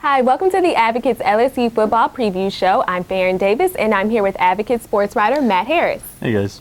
Hi, welcome to the Advocates LSU Football Preview Show. I'm Farron Davis, and I'm here with Advocates sports writer Matt Harris. Hey guys.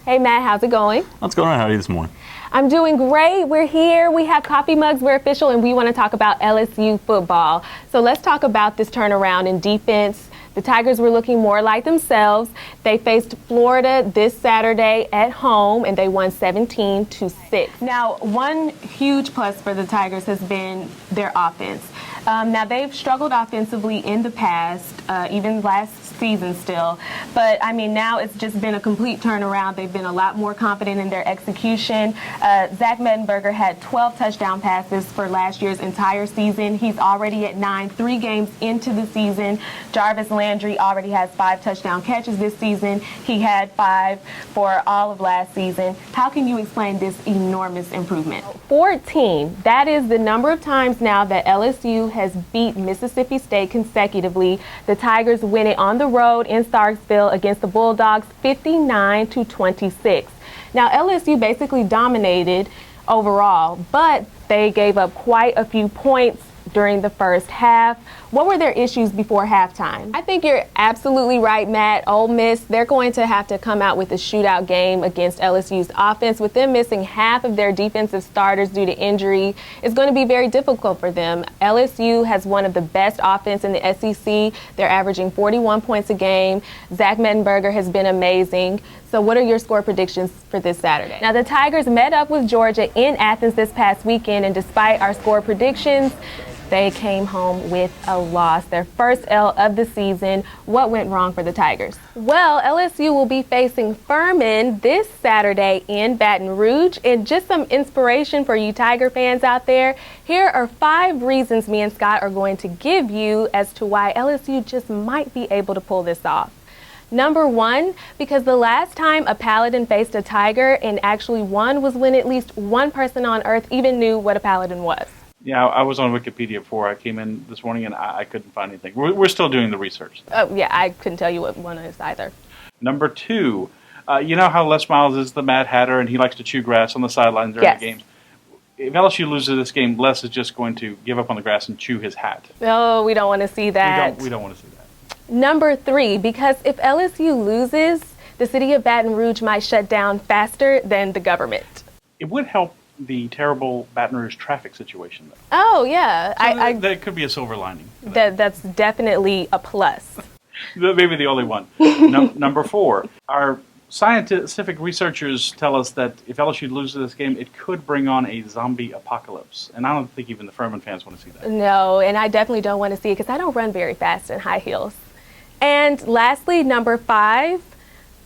Hey Matt, how's it going? What's going on? How are you this morning? I'm doing great. We're here. We have coffee mugs. We're official, and we want to talk about LSU football. So let's talk about this turnaround in defense. The Tigers were looking more like themselves. They faced Florida this Saturday at home, and they won 17-6. Now, one huge plus for the Tigers has been their offense. Now, they've struggled offensively in the past, even last season still. But, I mean, now it's just been a complete turnaround. They've been a lot more confident in their execution. Zach Mettenberger had 12 touchdown passes for last year's entire season. He's already at 9, 3 games into the season. Jarvis Landry already has 5 touchdown catches this season. He had 5 for all of last season. How can you explain this enormous improvement? 14. That is the number of times now that LSU has beat Mississippi State consecutively. The Tigers win it on the road in Starksville against the Bulldogs 59-26. Now, LSU basically dominated overall, but they gave up quite a few points during the first half. What were their issues before halftime? I think you're absolutely right, Matt. Ole Miss, they're going to have to come out with a shootout game against LSU's offense. With them missing half of their defensive starters due to injury, it's going to be very difficult for them. LSU has one of the best offense in the SEC. They're averaging 41 points a game. Zach Mettenberger has been amazing. So what are your score predictions for this Saturday? Now, the Tigers met up with Georgia in Athens this past weekend, and despite our score predictions, they came home with a loss, their first L of the season. What went wrong for the Tigers? Well, LSU will be facing Furman this Saturday in Baton Rouge. And just some inspiration for you Tiger fans out there, here are 5 reasons me and Scott are going to give you as to why LSU just might be able to pull this off. Number 1, because the last time a Paladin faced a Tiger and actually won was when at least one person on earth even knew what a Paladin was. Yeah, I was on Wikipedia before I came in this morning, and I couldn't find anything. We're still doing the research. Oh, yeah, I couldn't tell you what one is either. Number 2, you know how Les Miles is the Mad Hatter, and he likes to chew grass on the sidelines during the games? If LSU loses this game, Les is just going to give up on the grass and chew his hat. Oh, we don't want to see that. We don't want to see that. Number 3, because if LSU loses, the city of Baton Rouge might shut down faster than the government. It would help the terrible Baton Rouge traffic situation, though. Oh, yeah. So that could be a silver lining. That's definitely a plus. Maybe the only one. Number 4, our scientific researchers tell us that if LSU loses this game, it could bring on a zombie apocalypse. And I don't think even the Furman fans want to see that. No, and I definitely don't want to see it because I don't run very fast in high heels. And lastly, number 5,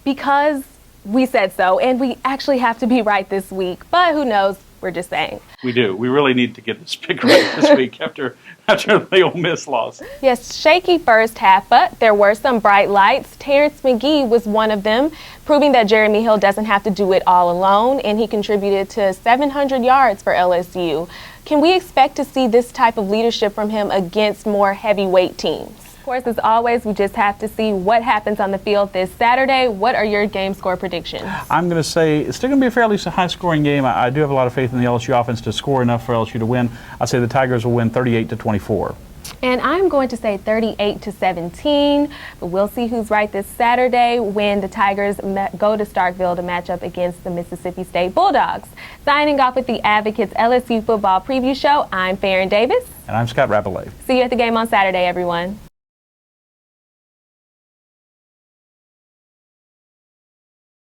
because we said so, and we actually have to be right this week. But who knows? We're just saying. We do. We really need to get this pick right this week after the Ole Miss loss. Yes, shaky first half, but there were some bright lights. Terrence McGee was one of them, proving that Jeremy Hill doesn't have to do it all alone, and he contributed to 700 yards for LSU. Can we expect to see this type of leadership from him against more heavyweight teams? Of course, as always, we just have to see what happens on the field this Saturday. What are your game score predictions? I'm going to say it's still going to be a fairly high-scoring game. I do have a lot of faith in the LSU offense to score enough for LSU to win. I'd say the Tigers will win 38-24. And I'm going to say 38-17. But we'll see who's right this Saturday when the Tigers go to Starkville to match up against the Mississippi State Bulldogs. Signing off with the Advocates LSU Football Preview Show, I'm Farron Davis. And I'm Scott Rabelais. See you at the game on Saturday, everyone.